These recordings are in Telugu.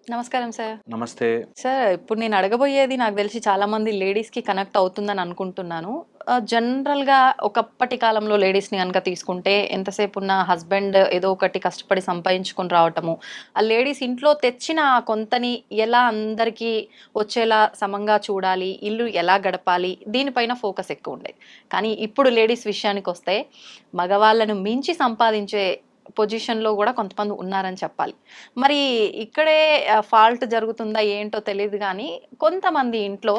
నమస్కారం సార్. నమస్తే సార్, ఇప్పుడు నేను అడగబోయేది నాకు తెలిసి చాలా మంది లేడీస్‌కి కనెక్ట్ అవుతుందని అనుకుంటున్నాను. జనరల్‌గా ఒకప్పటి కాలంలో లేడీస్‌ని గనక తీసుకుంటే ఎంతసేపు ఉన్న హస్బెండ్ ఏదో ఒకటి కష్టపడి సంపాదించుకొని రావటము, ఆ లేడీస్ ఇంట్లో తెచ్చిన ఆ కొంతని ఎలా అందరికీ వచ్చేలా సమంగా చూడాలి, ఇల్లు ఎలా గడపాలి, దీనిపైన ఫోకస్ ఎక్కువ ఉండేది. కానీ ఇప్పుడు లేడీస్ విషయానికొస్తే మగవాళ్ళను మించి సంపాదించే పొజిషన్‌లో గూడా కొంతమంది ఉన్నారని చెప్పాలి. మరి ఇక్కడే ఫాల్ట్ జరుగుతుందా ఏంటో తెలీదు గానీ, కొంతమంది ఇంట్లో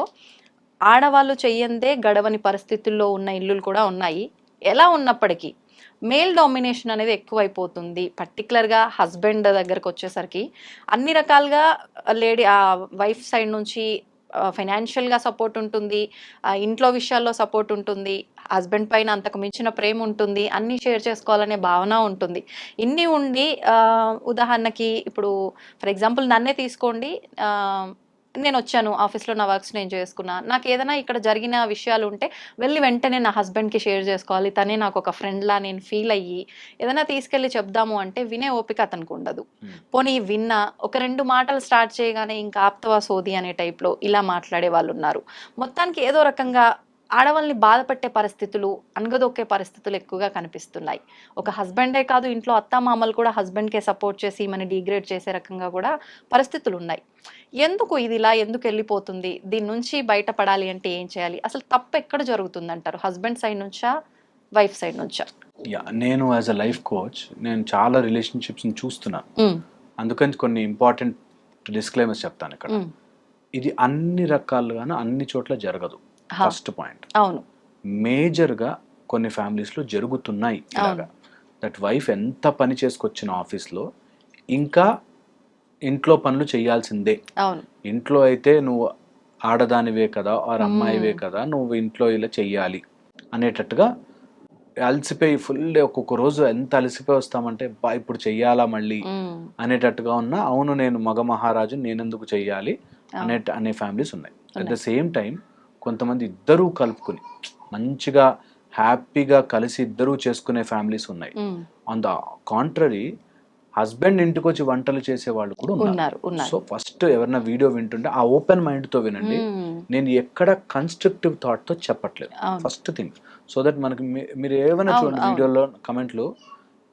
ఆడవాళ్ళు చెయ్యందే గడవని పరిస్థితుల్లో ఉన్న ఇల్లులు కూడా ఉన్నాయి. ఎలా ఉన్నప్పటికీ మేల్ డామినేషన్ అనేది ఎక్కువైపోతుంది. పర్టిక్యులర్‌గా హస్బెండ్ దగ్గరకొచ్చేసరికి అన్ని రకాలుగా వైఫ్ సైడ్ నుంచి ఫైనాన్షియల్‌గా సపోర్ట్ ఉంటుంది. ఇంట్లో విషయాల్లో సపోర్ట్ ఉంటుంది. హస్బెండ్ పైన అంతకు మించిన ప్రేమ ఉంటుంది. అన్నీ షేర్ చేసుకోవాలనే భావన ఉంటుంది. ఇన్ని ఉండి ఉదాహరణకి ఇప్పుడు ఫర్ ఎగ్జాంపుల్ నన్నే తీసుకోండి. నేనొచ్చాను. ఆఫీస్‌లో నా వర్క్స్ నేను చేసుకున్నా. నాకేదైనా ఇక్కడ జరిగిన విషయాలుంటే వెళ్లి వెంటనే నా హస్బెండ్‌కి షేర్ చేసుకోవాలి. తనే నాకొక ఫ్రెండ్‌లా నేను ఫీల్ అయ్యి ఏదైనా తీసుకెళ్ళి చెప్దాము అంటే వినే ఓపిక అతనికుండదు. పోనీ విన్నా ఒక 2 మాటలు స్టార్ట్ చేయగానే ఇంకా ఆప్తవా సోది అనే టైప్‌లో ఇలా మాట్లాడే వాళ్ళున్నారు. మొత్తానికి ఏదో రకంగా ఆడవాళ్ళని బాధపెట్టే పరిస్థితులు, అణగదొక్కే పరిస్థితులు ఎక్కువగా కనిపిస్తున్నాయి. ఒక హస్బెండే కాదు, ఇంట్లో అత్తామామలు కూడా హస్బెండ్‌కే సపోర్ట్ చేసి ఈమెని డీగ్రేడ్ చేసే రకంగా కూడా పరిస్థితులున్నాయి. ఎందుకు ఇది ఇలా ఎందుకెళ్ళిపోతుంది? దీని నుంచి బయటపడాలి అంటే ఏం చేయాలి? అసలు తప్పు ఎక్కడ జరుగుతుందంటారు? హస్బెండ్ సైడ్ నుంచా? వైఫ్ సైడ్ నుంచా? నేను యాజ్ అ లైఫ్ కోచ్ నేను చాలా రిలేషన్షిప్స్ని చూస్తున్నాను. అందుకని కొన్ని ఇంపార్టెంట్ డిస్క్లైమర్స్ చెప్తాను ఇక్కడ. ఇది అన్ని రకాలుగాను అన్ని చోట్ల జరగదు. First point. అవును. మేజర్గా కొన్ని ఫ్యామిలీస్లో జరుగుతున్నాయి ఇలాగా. దట్ వైఫ్ ఎంత పని చేసుకొచ్చిన ఆఫీస్లో ఇంకా ఇంట్లో పనులు చేయాల్సిందే. ఇంట్లో అయితే నువ్వు ఆడదానివే కదా ఆర్ అమ్మాయివే కదా, నువ్వు ఇంట్లో ఇలా చెయ్యాలి అనేటట్టుగా అలసిపోయి ఫుల్ డే ఒక్కొక్క రోజు ఎంత అలసిపోయి వస్తామంటే ఇప్పుడు చెయ్యాలా మళ్ళీ అనేటట్టుగా ఉన్నా, అవును నేను మగ మహారాజు నేనెందుకు చెయ్యాలి అనే ఫ్యామిలీస్ ఉన్నాయి. అట్ ద సేమ్ టైం కొంతమంది ఇద్దరూ కలుపుకుని మంచిగా హ్యాపీగా కలిసి ఇద్దరూ చేసుకునే ఫ్యామిలీస్ ఉన్నాయి. ఆన్ ద కాంట్రరీ హస్బెండ్ ఇంటికి వచ్చి వంటలు చేసే వాళ్ళు కూడా ఉన్నారు. సో ఫస్ట్ ఎవరైనా వీడియో వింటుంటే ఆ ఓపెన్ మైండ్ తో వినండి. నేను ఎక్కడ కన్స్ట్రక్టివ్ థాట్ తో చెప్పట్లేదు. ఫస్ట్ థింగ్, సో దట్ మనకి మీరు ఏమైనా చూడండి వీడియోలో కమెంట్లు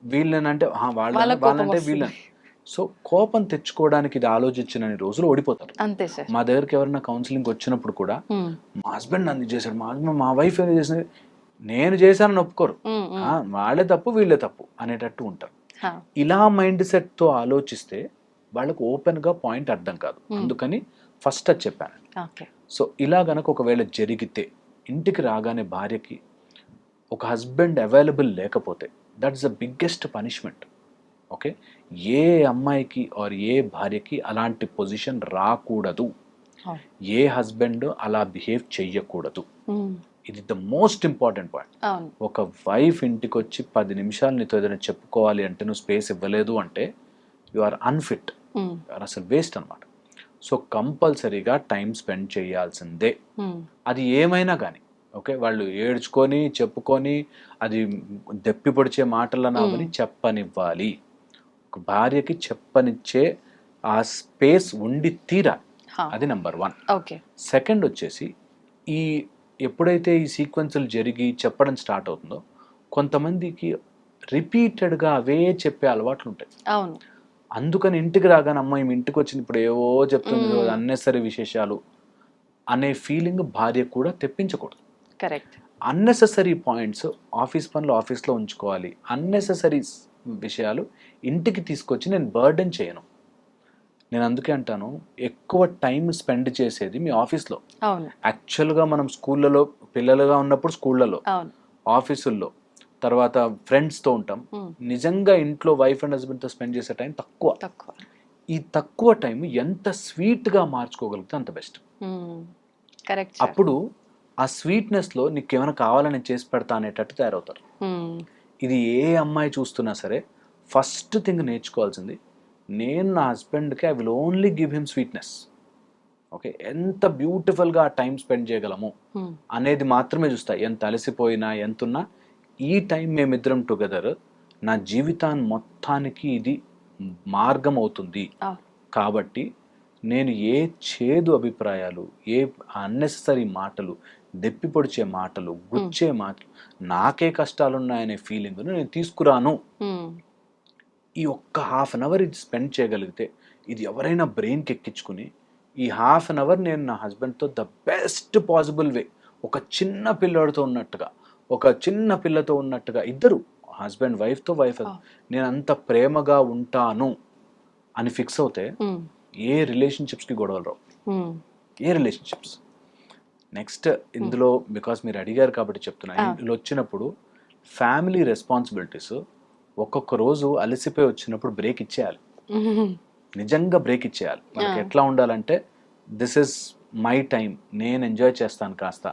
వీళ్ళనంటే వాళ్ళంటే వీళ్ళని, సో కోపం తెచ్చుకోవడానికి ఇది ఆలోచించిన రోజులు ఓడిపోతారు. మా దగ్గరికి ఎవరైనా కౌన్సిలింగ్ వచ్చినప్పుడు కూడా మా హస్బెండ్ నన్ను చేశాడు, మా హస్బెండ్ మా వైఫ్ ఏదో చేసింది, నేను చేశానని ఒప్పుకోరు. వాళ్ళే తప్పు వీళ్ళే తప్పు అనేటట్టు ఉంటారు. ఇలా మైండ్ సెట్ తో ఆలోచిస్తే వాళ్ళకు ఓపెన్ గా పాయింట్ అర్థం కాదు. అందుకని ఫస్ట్ అది చెప్పాను. సో ఇలా గనక ఒకవేళ జరిగితే ఇంటికి రాగానే భార్యకి ఒక హస్బెండ్ అవైలబుల్ లేకపోతే that's the biggest punishment. Okay, ఏ అమ్మాయికి ఆర్ ఏ భార్యకి అలాంటి పొజిషన్ రాకూడదు. ఏ హస్బెండ్ అలా బిహేవ్ చెయ్యకూడదు. ఇది ద మోస్ట్ ఇంపార్టెంట్ పాయింట్. ఒక వైఫ్ ఇంటికి వచ్చి 10 నిమిషాలు నీతో ఏదైనా చెప్పుకోవాలి అంటే నువ్వు స్పేస్ ఇవ్వలేదు అంటే యు ఆర్ అన్ఫిట్, అసలు వేస్ట్ అనమాట. సో కంపల్సరీగా టైం స్పెండ్ చేయాల్సిందే, అది ఏమైనా కానీ. ఓకే, వాళ్ళు ఏడ్చుకొని చెప్పుకొని అది దెప్పి పొడిచే మాటలను అవని చెప్పనివ్వాలి. ఒక భార్యకి చెప్పనిచ్చే ఆ స్పేస్ ఉండి తీరా, అది నెంబర్ 1. సెకండ్ వచ్చేసి ఈ ఎప్పుడైతే ఈ సీక్వెన్సులు జరిగి చెప్పడం స్టార్ట్ అవుతుందో కొంతమందికి రిపీటెడ్గా అవే చెప్పే అలవాట్లు ఉంటాయి. అందుకని ఇంటికి రాగానే అమ్మాయి ఇంటికి వచ్చింది ఇప్పుడు ఏవో చెప్తుంది అన్నెసరీ విశేషాలు అనే ఫీలింగ్ భార్య కూడా తెప్పించకూడదు. అన్నెసెసరీ పాయింట్స్ ఆఫీస్ పనులు ఆఫీస్లో ఉంచుకోవాలి. అన్నెసెసరీ విషయాలు ఇంటికి తీసుకొచ్చి నేను బర్డెన్ చేయను. నేను అందుకే అంటాను, ఎక్కువ టైం స్పెండ్ చేసేది మీ ఆఫీస్లో. యాక్చువల్గా మనం స్కూళ్ళలో పిల్లలుగా ఉన్నప్పుడు స్కూళ్ళలో, ఆఫీసుల్లో, తర్వాత ఫ్రెండ్స్తో ఉంటాం. నిజంగా ఇంట్లో వైఫ్ అండ్ హస్బెండ్తో స్పెండ్ చేసే టైం తక్కువ. ఈ తక్కువ టైం ఎంత స్వీట్గా మార్చుకోగలిగితే అంత బెస్ట్. అప్పుడు ఆ స్వీట్నెస్లో నీకు ఏమైనా కావాలని నేను చేసి పెడతా అనేటట్టు తయారవుతారు. ఇది ఏ అమ్మాయి చూస్తున్నా సరే ఫస్ట్ థింగ్ నేర్చుకోవాల్సింది, నేను నా హస్బెండ్కి I will only give him sweetness. Okay, ఎంత బ్యూటిఫుల్గా టైం స్పెండ్ చేయగలము అనేది మాత్రమే చూస్తా. ఎంత అలసిపోయినా ఎంతున్నా ఈ టైం మేమిద్దరం టుగెదర్ నా జీవితాన్ని మొత్తానికి ఇది మార్గం అవుతుంది. కాబట్టి నేను ఏ చేదు అభిప్రాయాలు, ఏ అన్నెసరీ మాటలు, దెప్పి పొడిచే మాటలు, గుచ్చే మాటలు, నాకే కష్టాలున్నాయనే ఫీలింగ్ నేను తీసుకురాను. ఈ ఒక్క హాఫ్ అన్ అవర్ ఇది స్పెండ్ చేయగలిగితే, ఇది ఎవరైనా బ్రెయిన్కి ఎక్కించుకుని ఈ హాఫ్ అన్ అవర్ నేను నా హస్బెండ్తో ద బెస్ట్ పాసిబుల్ వే, ఒక చిన్న పిల్లడితో ఉన్నట్టుగా, ఒక చిన్న పిల్లతో ఉన్నట్టుగా, ఇద్దరు హస్బెండ్ వైఫ్తో వైఫ్ నేను అంత ప్రేమగా ఉంటాను అని ఫిక్స్ అవుతే ఏ రిలేషన్షిప్స్కి గొడవలు రావు. ఏ రిలేషన్షిప్స్. నెక్స్ట్ ఇందులో బికాస్ మీరు అడిగారు కాబట్టి చెప్తున్నా, ఇందులో వచ్చినప్పుడు ఫ్యామిలీ రెస్పాన్సిబిలిటీస్ ఒక్కొక్క రోజు అలసిపోయి వచ్చినప్పుడు బ్రేక్ ఇచ్చేయాలి. నిజంగా బ్రేక్ ఇచ్చేయాలి. మనకి ఎట్లా ఉండాలంటే, దిస్ ఇస్ మై టైం, నేను ఎంజాయ్ చేస్తాను కాస్త.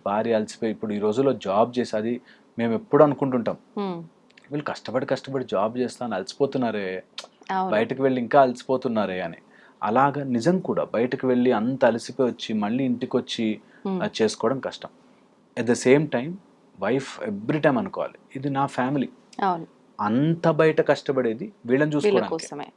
భార్య అలసిపోయి ఇప్పుడు ఈ రోజుల్లో జాబ్ చేసి, అది మేము ఎప్పుడు అనుకుంటుంటాం, వీళ్ళు కష్టపడి జాబ్ చేస్తాను అలసిపోతున్నారే, బయటకు వెళ్ళి ఇంకా అలసిపోతున్నారే అని. అలాగా నిజం కూడా, బయటకు వెళ్ళి అంత అలసిపోయి వచ్చి మళ్ళీ ఇంటికి వచ్చి చేసుకోవడం కష్టం. At the same time wife every time అనుకోవాలి, ఇది నా ఫ్యామిలీ, అంత బయట కష్టపడేది వీళ్ళని చూసుకోవడానికే,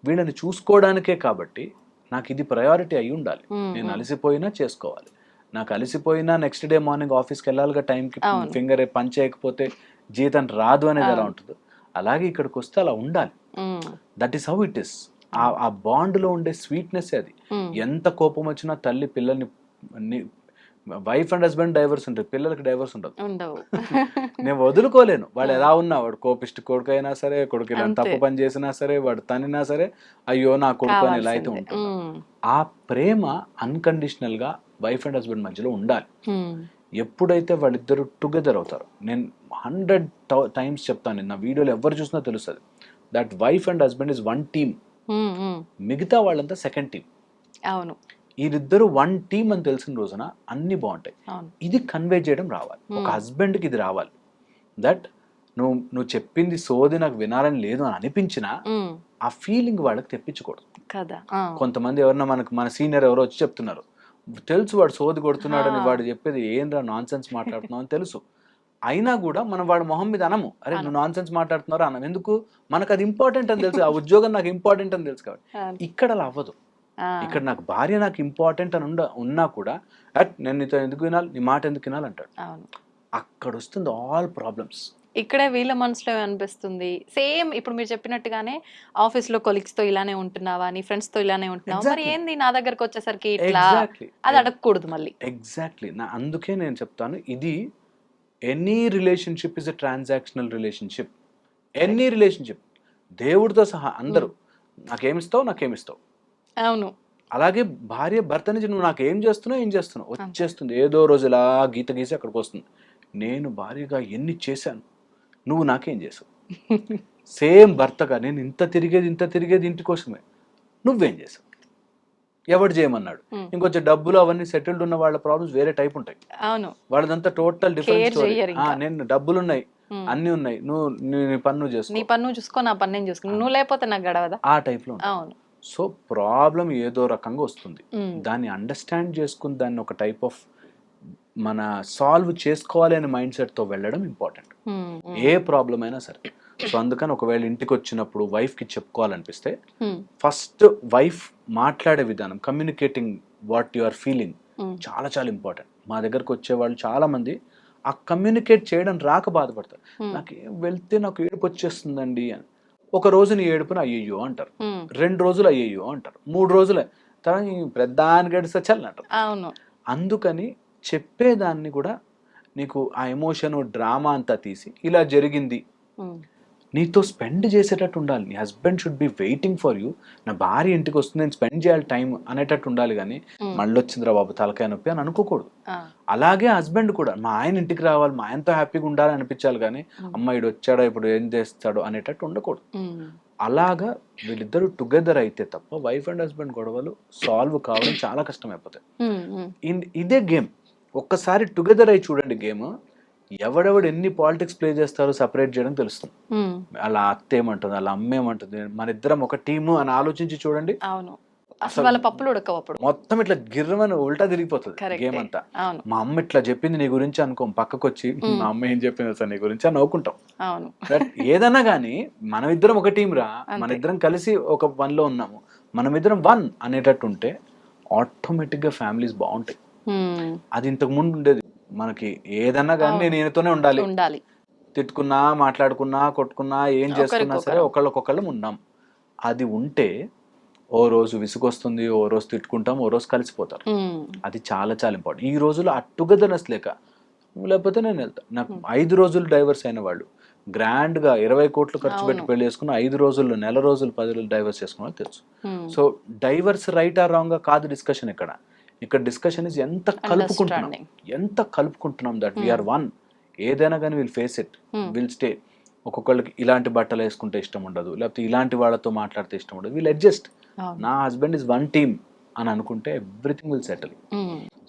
వీళ్ళని చూసుకోవడానికే. కాబట్టి నాకు ఇది ప్రయారిటీ అయి ఉండాలి. నేను అలసిపోయినా చేసుకోవాలి. నాకు అలసిపోయినా నెక్స్ట్ డే మార్నింగ్ ఆఫీస్కి వెళ్ళాలిగా టైంకి, ఫింగర్ పని చేయకపోతే జీతం రాదు అనేది ఎలా ఉంటుందో, అలాగే ఇక్కడికి వస్తే అలా ఉండాలి. That is how it is. ఆ బాండ్లో ఉండే స్వీట్నెస్ అది. ఎంత కోపం వచ్చినా తల్లి పిల్లల్ని, వైఫ్ అండ్ హస్బెండ్ డైవర్స్ ఉంటుంది, పిల్లలకి డైవర్స్ ఉండదు. నేను వదులుకోలేను. వాడు ఎలా ఉన్నా, వాడు కోపిష్టి కొడుకు అయినా సరే, కొడుకు ఇలా తప్పు పని చేసినా సరే, వాడు తనినా సరే, అయ్యో నా కొడుకు అని ఎలా అయితే ఉంటుంది, ఆ ప్రేమ అన్కండిషనల్ గా వైఫ్ అండ్ హస్బెండ్ మధ్యలో ఉండాలి. ఎప్పుడైతే వాళ్ళిద్దరు టుగెదర్ అవుతారు, నేను 100 times చెప్తాను, నా వీడియోలు ఎవరు చూసినా తెలుస్తుంది, that wife and husband is one team, మిగతా వాళ్ళంతా సెకండ్ టీమ్. అవును, వీరిద్దరు వన్ టీమ్ అని తెలిసిన రోజున అన్ని బాగుంటాయి. ఇది కన్వే చేయడం రావాలి, ఒక హస్బెండ్కి ఇది రావాలి. దట్ నువ్వు చెప్పింది సోది నాకు వినాలని లేదు అని అనిపించినా ఆ ఫీలింగ్ వాళ్ళకి తెప్పించకూడదు కదా. కొంతమంది ఎవరన్నా మన సీనియర్ ఎవరో వచ్చి చెప్తున్నారు, తెలుసు వాడు సోది కొడుతున్నాడని, వాడు చెప్పేది ఏంద్రా నాన్ సెన్స్ మాట్లాడుతున్నావు అని తెలుసు, అయినా కూడా మనం వాడు మొహం మీద అనము, అరే నువ్వు నాన్ సెన్స్ మాట్లాడుతున్నారో అనం. ఎందుకు? మనకు అది ఇంపార్టెంట్ అని తెలుసు, ఆ ఉద్యోగం నాకు ఇంపార్టెంట్ అని తెలుసు. కాబట్టి ఇక్కడ అలా అవ్వదు. ఇక్కడ నాకు భార్య నాకు ఇంపార్టెంట్ అని ఉన్నా కూడా, నేను నీతో ఎందుకు వినాలి, నీ మాట ఎందుకు వినాలి అంటాడు. అక్కడ వస్తుంది ఆల్ ప్రాబ్లమ్స్. ఇక్కడే వీళ్ళ మనసులో అనిపిస్తుంది సేమ్ ఇప్పుడు మీరు చెప్పినట్టుగానే, ఆఫీస్ లో కొలీగ్స్ తో ఇలానే ఉంటున్నావా, నీ ఫ్రెండ్స్ తో ఇలానే ఉంటున్నావా, మరి ఏంది నా దగ్గరకు వచ్చేసరికి ఇట్లా, అది అడగకూడదు మళ్ళీ. ఎగ్జాక్ట్లీ. అందుకే నేను చెప్తాను, ఇది any relationship is a transactional relationship. Any relationship, దేవుడితో సహా అందరూ నాకేమిస్తావు. అవును. అలాగే భార్య భర్త నుంచి నువ్వు నాకు ఏం చేస్తున్నావు వచ్చేస్తుంది. ఏదో రోజు ఇలా గీత గీసి అక్కడికి వస్తుంది. నేను భార్యగా ఎన్ని చేశాను, నువ్వు నాకేం చేసావు. సేమ్ భర్తగా నేను ఇంత తిరిగేది ఇంటి కోసమే, నువ్వేం చేసావు, ఎవడు చేయమన్నాడు. ఇంకొంచెం డబ్బులు అవన్నీ సెటిల్డ్ ఉన్న వాళ్ళ ప్రాబ్లమ్స్ వేరే టైప్ ఉంటాయి. అవును, వాళ్ళదంతా టోటల్ డిఫరెంట్ స్టోరీ. నేను డబ్బులు ఉన్నాయి, అన్ని ఉన్నాయి, నువ్వు నీ పన్ను చేసుకో, నీ పన్ను చూసుకో, నా పన్ను నేను చూసుకో, నువ్వు లేకపోతే నాకు గడవదా, ఆ టైప్ లో. అవును. సో ప్రాబ్లం ఏదో రకంగా వస్తుంది, దాన్ని అండర్స్టాండ్ చేసుకుని దాన్ని ఒక టైప్ ఆఫ్ మన సాల్వ్ చేసుకోవాలి అనే మైండ్ సెట్ తో వెళ్ళడం ఇంపార్టెంట్, ఏ ప్రాబ్లం అయినా సరే. సో అందుకని ఒకవేళ ఇంటికి వచ్చినప్పుడు వైఫ్ కి చెప్పుకోవాలనిపిస్తే, ఫస్ట్ వైఫ్ మాట్లాడే విధానం, communicating what you are feeling చాలా చాలా ఇంపార్టెంట్. మా దగ్గరకు వచ్చే వాళ్ళు చాలా మంది ఆ కమ్యూనికేట్ చేయడం రాక బాధపడతారు. నాకు వెళ్తే నాకు ఏడుపు వచ్చేస్తుందండి అని. ఒక రోజు నీ ఏడుపున అయ్యయ్యో అంటారు, 2 రోజులు అయ్యయ్యో అంటారు, 3 రోజులు ప్రధాని గడిస్తే చల్లంటారు. అవును. అందుకని చెప్పేదాన్ని కూడా నీకు ఆ ఎమోషన్ డ్రామా అంతా తీసి, ఇలా జరిగింది, నీతో స్పెండ్ చేసేటట్టు ఉండాలి. నీ husband should be waiting for you. నా భార్య ఇంటికి వస్తుంది, నేను స్పెండ్ చేయాలి టైం అనేటట్టు ఉండాలి. కానీ మళ్ళీ వచ్చిందిరా బాబు తలకాయ నొప్పి అని అనుకోకూడదు. అలాగే హస్బెండ్ కూడా మా ఆయన ఇంటికి రావాలి, మా ఆయనతో హ్యాపీగా ఉండాలి అనిపించాలి. కానీ అమ్మాయిడు వచ్చాడో ఇప్పుడు ఏం చేస్తాడో అనేటట్టు ఉండకూడదు. అలాగా వీళ్ళిద్దరు టుగెదర్ అయితే తప్ప వైఫ్ అండ్ హస్బెండ్ గొడవలు సాల్వ్ కావడం చాలా కష్టం అయిపోతాయి. ఇదే గేమ్, ఒక్కసారి టుగెదర్ అయి చూడండి గేమ్, ఎవడెవడు ఎన్ని పాలిటిక్స్ ప్లే చేస్తారో సపరేట్ చేయడం తెలుస్తుంది. అలా అత్త ఏమంటుంది, అలా అమ్మ ఏమంటుంది, మన ఇద్దరం ఒక టీము అని ఆలోచించి చూడండి. అవును, అసలు వాళ్ళ పప్పులు ఉడకవు అప్పుడు. మొత్తం ఇట్లా గిర్రమని ఉల్టా తిరిగిపోతుంది Correct. గేమ్ అంతా. అవును. మా అమ్మ ఇట్లా చెప్పింది నీ గురించి అనుకో, పక్కకు వచ్చి మా అమ్మ ఏం చెప్పింది సార్ నీ గురించి అని నవ్వుకుంటాం. అవును. బట్ ఏదన్నా కానీ మనం ఇద్దరం ఒక టీం రా, అంతే. మన ఇద్దరం కలిసి ఒక పనిలో ఉన్నాము, మనం ఇద్దరం వన్ అనేటట్టు ఉంటే ఆటోమేటిక్ గా ఫ్యామిలీస్ బాగుంటాయి. అది ఇంతకు ముందు ఉండేది. మనకి ఏదన్నా కానీ నేను ఈయనతోనే ఉండాలి, తిట్టుకున్నా మాట్లాడుకున్నా కొట్టుకున్నా ఏం చేసుకున్నా సరే ఒకళ్ళకొకళ్ళు ఉన్నాం. అది ఉంటే ఓ రోజు విసుగొస్తుంది, ఓ రోజు తిట్టుకుంటాం, ఓ రోజు కలిసిపోతారు. అది చాలా చాలా ఇంపార్టెంట్. ఈ రోజుల్లో ఆ టుగెదర్నెస్ లేక, లేకపోతే నేను వెళ్తా. నాకు 5 రోజులు డైవర్స్ అయిన వాళ్ళు గ్రాండ్ గా 20 కోట్లు ఖర్చు పెట్టి పెళ్లి చేసుకున్న 5 రోజుల్లో, నెల రోజులు 10 రోజులు డైవర్స్ చేసుకున్న వాళ్ళు తెలుసు. So divorce right are wrong కాదు డిస్కషన్. ఇక్కడ డిస్కషన్ ఇస్ ఎంత కలుపుకుంటున్నాం దట్ వీఆర్ వన్. ఏదైనా కానీ will face it, will stay. ఒక్కొక్కళ్ళకి ఇలాంటి బట్టలు వేసుకుంటే ఇష్టం ఉండదు, లేకపోతే ఇలాంటి వాళ్ళతో మాట్లాడితే ఇష్టం ఉండదు, విల్ అడ్జస్ట్. నా హస్బెండ్ ఇస్ వన్ టీమ్ అని అనుకుంటే ఎవ్రీథింగ్ విల్ సెటిల్.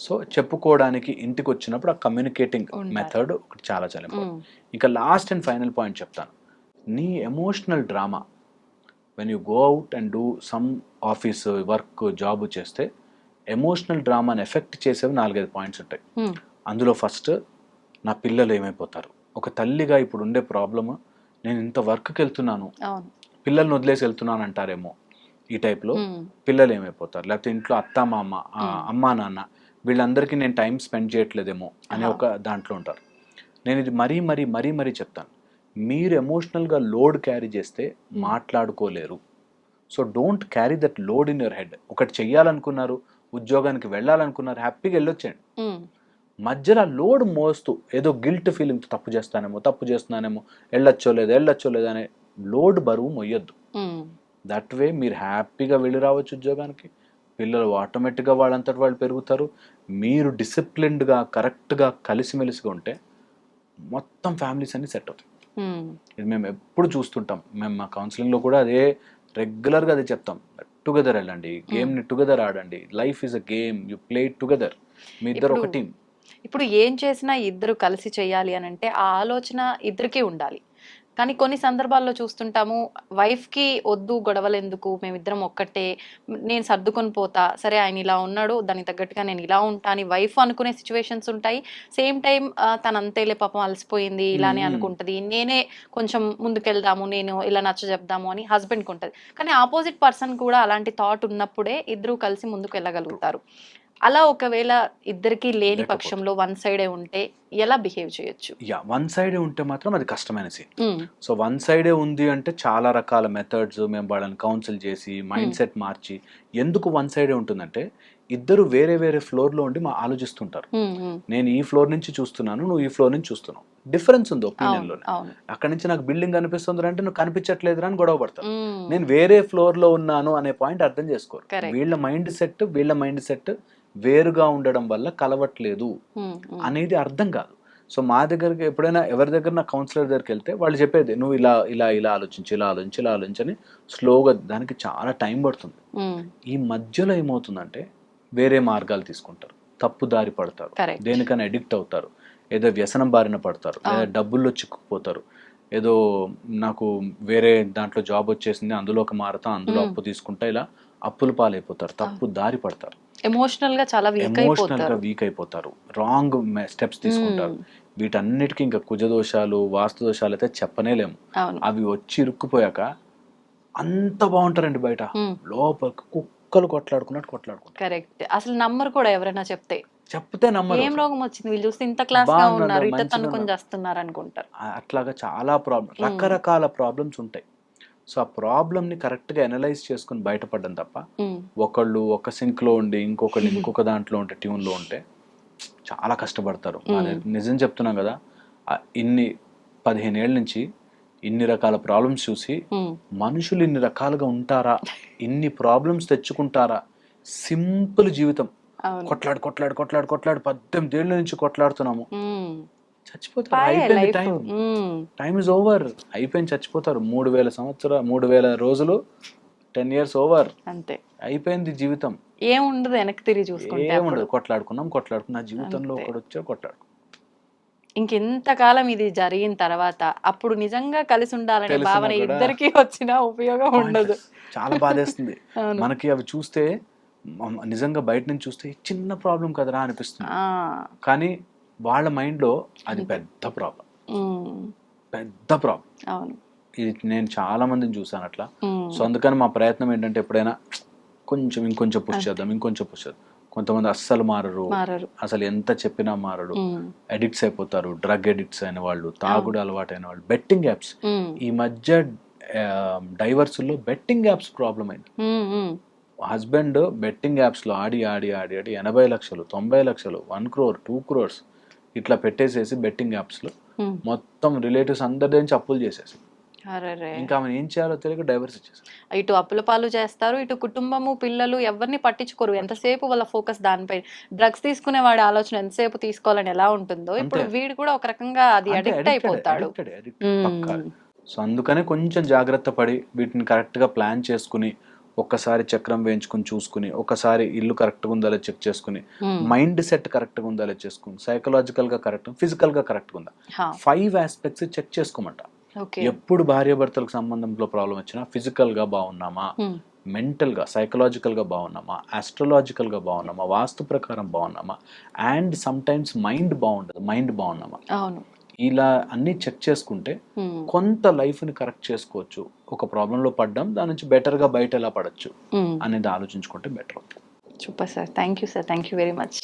సో చెప్పుకోవడానికి ఇంటికి వచ్చినప్పుడు ఆ కమ్యూనికేటింగ్ మెథడ్ ఒకటి చాలా చాలా ఇంపార్టెంట్. ఇంకా లాస్ట్ అండ్ ఫైనల్ పాయింట్ చెప్తాను. నీ emotional drama when you go out and do some office work job చేస్తే ఎమోషనల్ డ్రామాని ఎఫెక్ట్ చేసేవి 4-5 పాయింట్స్ ఉంటాయి. అందులో ఫస్ట్, నా పిల్లలు ఏమైపోతారు. ఒక తల్లిగా ఇప్పుడు ఉండే ప్రాబ్లమ్, నేను ఇంత వర్క్కి వెళ్తున్నాను, పిల్లల్ని వదిలేసి వెళ్తున్నాను అంటారేమో ఈ టైప్లో. పిల్లలు ఏమైపోతారు, లేకపోతే ఇంట్లో అత్త మామ, అమ్మా నాన్న, వీళ్ళందరికీ నేను టైం స్పెండ్ చేయట్లేదేమో అనే ఒక దాంట్లో ఉంటారు. నేను ఇది మరీ మరీ మరీ మరీ చెప్తాను, మీరు ఎమోషనల్గా లోడ్ క్యారీ చేస్తే మాట్లాడుకోలేరు. So don't carry that load in your head. ఒకటి చెయ్యాలనుకున్నారు, ఉద్యోగానికి వెళ్ళాలనుకున్నారు, హ్యాపీగా వెళ్ళొచ్చేయండి. మధ్యలో లోడ్ మోస్తూ ఏదో గిల్ట్ ఫీలింగ్, తప్పు చేస్తున్నానేమో, వెళ్ళొచ్చో లేదో అనే లోడ్ బరువు మొయ్యొద్దు. దట్ వే మీరు హ్యాపీగా వెళ్ళి రావచ్చు ఉద్యోగానికి, పిల్లలు ఆటోమేటిక్గా వాళ్ళంతటి వాళ్ళు పెరుగుతారు. మీరు డిసిప్లిన్డ్గా కరెక్ట్గా కలిసిమెలిసిగా ఉంటే మొత్తం ఫ్యామిలీస్ అన్ని సెట్ అవుతాయి. ఇది మేము ఎప్పుడు చూస్తుంటాం. మేము మా కౌన్సిలింగ్లో కూడా అదే రెగ్యులర్గా అదే చెప్తాం. టుగెదర్ వెళ్ళండి, గేమ్ని టుగెదర్ ఆడండి. Life is a game, you play together. మీ ఇద్దరు ఒక టీం. ఇప్పుడు ఏం చేసినా ఇద్దరు కలిసి చేయాలి అని అంటే ఆ ఆలోచన ఇద్దరికీ ఉండాలి. కానీ కొన్ని సందర్భాల్లో చూస్తుంటాము, వైఫ్కి వద్దు గొడవలు ఎందుకు, మేమిద్దరం ఒక్కటే, నేను సర్దుకొని పోతా, సరే ఆయన ఇలా ఉన్నాడు దానికి తగ్గట్టుగా నేను ఇలా ఉంటా అని వైఫ్ అనుకునే సిచ్యువేషన్స్ ఉంటాయి. సేమ్ టైం తను అంతేలే పాపం అలసిపోయింది ఇలానే అనుకుంటుంది, నేనే కొంచెం ముందుకెళ్దాము, నేను ఇలా నచ్చ చెప్దాము అని హస్బెండ్కి ఉంటుంది. కానీ ఆపోజిట్ పర్సన్ కూడా అలాంటి థాట్ ఉన్నప్పుడే ఇద్దరు కలిసి ముందుకు వెళ్ళగలుగుతారు. అలా ఒకవేళ ఇద్దరికి లేని పక్షంలో వన్ సైడే ఉంటే ఎలా బిహేవ్ చేయొచ్చు? వన్ సైడే ఉంటే మాత్రం అది కష్టమైన సీన్. సో వన్ సైడే ఉంది అంటే చాలా రకాల మెథడ్స్ మేము వాళ్ళని కౌన్సిల్ చేసి మైండ్ సెట్ మార్చి. ఎందుకు వన్ సైడే ఉంటుందంటే ఇద్దరు వేరే వేరే ఫ్లోర్ లో ఉండి ఆలోచిస్తుంటారు. నేను ఈ ఫ్లోర్ నుంచి చూస్తున్నాను, నువ్వు ఈ ఫ్లోర్ నుంచి చూస్తున్నావు, డిఫరెన్స్ ఉంది ఒపీనియన్ లో. అక్కడ నుంచి నాకు బిల్డింగ్ కనిపిస్తుంది అంటే నువ్వు కనిపించట్లేదు అని గొడవ పడతాను. నేను వేరే ఫ్లోర్ లో ఉన్నాను అనే పాయింట్ అర్థం చేసుకోరు. వీళ్ళ మైండ్ సెట్ వేరుగా ఉండడం వల్ల కలవట్లేదు అనేది అర్థం కాదు. సో మా దగ్గరికి ఎప్పుడైనా ఎవరి దగ్గర నా కౌన్సిలర్ దగ్గరికి వెళ్తే వాళ్ళు చెప్పేది, నువ్వు ఇలా ఆలోచించని స్లోగా, దానికి చాలా టైం పడుతుంది. ఈ మధ్యలో ఏమవుతుందంటే వేరే మార్గాలు తీసుకుంటారు, తప్పు దారి పడతారు, దేనికైనా అడిక్ట్ అవుతారు, ఏదో వ్యసనం బారిన పడతారు, లేదా డబ్బుల్లో చిక్కుకుపోతారు. ఏదో నాకు వేరే దాంట్లో జాబ్ వచ్చేసింది, అందులోకి మారుతా, అందులో అప్పు తీసుకుంటా, ఇలా అప్పుల పాలైపోతారు, తప్పు దారి పడతారు, ఎమోషనల్ గా వీక్ అయిపోతారు, రాంగ్ స్టెప్స్ తీసుకుంటారు. వీటన్నిటికీ ఇంకా కుజదోషాలు, వాస్తు దోషాలు అయితే చెప్పనేలేము. అవి వచ్చి ఇరుక్కుపోయాక అంత బాగుంటారండి, బయట లోపల కుక్కలు కొట్లాడుకుంటారు. కరెక్ట్. అసలు నమ్మరు కూడా, ఎవరైనా చెప్తే నమ్మరు. ఏం రోగం వచ్చింది, వీళ్ళు చూస్తే ఇంత క్లాస్ గా ఉన్నారు, ఇట్లా తనుకొని చేస్తున్నారు అనుకుంటారు. అట్లాగా చాలా రకరకాల ప్రాబ్లమ్స్ ఉంటాయి. సో ఆ ప్రాబ్లమ్ని కరెక్ట్గా అనలైజ్ చేసుకుని బయటపడడం తప్ప, ఒకళ్ళు ఒక సింక్లో ఉండి ఇంకొకళ్ళు ఇంకొక దాంట్లో ఉంటే, ట్యూన్లో ఉంటే చాలా కష్టపడతారు. నిజం చెప్తున్నాం కదా, ఇన్ని 15 ఏళ్ళ నుంచి ఇన్ని రకాల ప్రాబ్లమ్స్ చూసి మనుషులు ఇన్ని రకాలుగా ఉంటారా, ఇన్ని ప్రాబ్లమ్స్ తెచ్చుకుంటారా? సింపుల్ జీవితం, కొట్లాడు 18 ఏళ్ళ నుంచి కొట్లాడుతున్నాము, చచ్చిపోతారు. అయిపోయింది, టైమ్ ఇస్ ఓవర్, అయిపోయింది, చచ్చిపోతారు. 3000 రోజులు, 10 years ఓవర్, అంతే అయిపోయింది జీవితం. ఏముండదు, వెనక్కి తిరిగి చూసుకుంటే ఏముండదు. కొట్లాడుకున్నా జీవితంలో ఒకడు వచ్చా కొట్లాడుకున్నాం. ఇంకెంతకాలం ఇది జరిగిన తర్వాత అప్పుడు నిజంగా కలిసి ఉండాలనే తెలిసినా భావన కూడా ఇద్దరికి వచ్చిన ఉపయోగం ఉండదు. చాలా బాధేస్తుంది. అవును. మనకి అవి చూస్తే నిజంగా బయట నుంచి చూస్తే చిన్న ప్రాబ్లం కదరా అనిపిస్తుంది, ఆ, కానీ వాళ్ళ మైండ్లో అది పెద్ద ప్రాబ్లం, ఉమ్, పెద్ద ప్రాబ్లం. అవును. ఇది నేను చాలా మందిని చూసాను అట్లా. ఉమ్, సో అందుకని మా ప్రయత్నం ఏంటంటే ఎప్పుడైనా ఇంకొంచెం పుష్ చేద్దాం. కొంతమంది అస్సలు మారరు, మారరు. అసలు ఎంత చెప్పినా మారడు, ఉమ్, అడిక్ట్స్ అయిపోతారు, డ్రగ్ అడిక్ట్స్ అయిన వాళ్ళు, తాగుడు అలవాటు అయిన వాళ్ళు, బెట్టింగ్ యాప్స్. ఉమ్, ఈ మధ్య డైవర్సుల్లో బెట్టింగ్ యాప్స్ ప్రాబ్లం అయింది. ఉమ్, ఉమ్, హస్బెండ్ బెట్టింగ్ యాప్స్లో ఆడి 80 లక్షలు 90 లక్షలు 1 crore 2 crores ఇట్లా పెట్టేసేసి బెట్టింగ్ యాప్స్లో ఉమ్. మొత్తం రిలేటివ్స్ అందరి నుంచి అప్పులు చేసేసి అరెరే. ఇంకా ఆమె ఏం చేయాలో తెలియక డైవర్స్ ఇచ్చేసారు. ఇటు అప్పుల పాలు చేస్తారు, ఇటు కుటుంబము పిల్లలు ఎవరిని పట్టించుకోరు. ఎంతసేపు వాళ్ళ ఫోకస్ దానిపై. డ్రగ్స్ తీసుకునే వాడి ఆలోచన ఎంతసేపు తీసుకోవాలని ఎలా ఉంటుందో ఇప్పుడు వీడు కూడా ఒక రకంగా అది అడిక్ట్ అయిపోతాడు. పక్కా. సో అందుకనే కొంచెం జాగ్రత్త పడి వీటిని కరెక్ట్గా ప్లాన్ చేసుకుని, ఒక్కసారి చక్రం వేయించుకుని చూసుకుని, ఒకసారి ఇల్లు కరెక్ట్గా ఉందా లేదా చెక్ చేసుకుని, మైండ్ సెట్ కరెక్ట్గా ఉందా లేదా చేసుకుని, సైకలాజికల్గా కరెక్ట్, ఫిజికల్గా కరెక్ట్గా ఉందా, 5 ఆస్పెక్ట్స్ చెక్ చేసుకోమంట. ఎప్పుడు భార్యాభర్తలకు సంబంధంలో ప్రాబ్లం వచ్చినా ఫిజికల్గా బాగున్నామా, మెంటల్గా సైకలాజికల్గా బాగున్నామా, ఆస్ట్రలాజికల్గా బాగున్నామా, వాస్తు ప్రకారం బాగున్నామా, అండ్ సమ్ టైమ్స్ మైండ్ బాగున్నామా, ఇలా అన్ని చెక్ చేసుకుంటే కొంత లైఫ్ని కరెక్ట్ చేసుకోవచ్చు. ఒక ప్రాబ్లంలో పడ్డాం, దాని నుంచి బెటర్గా బయట ఎలా పడచ్చు అనేది ఆలోచించుకుంటే better. Super sir, thank you sir, thank you very much.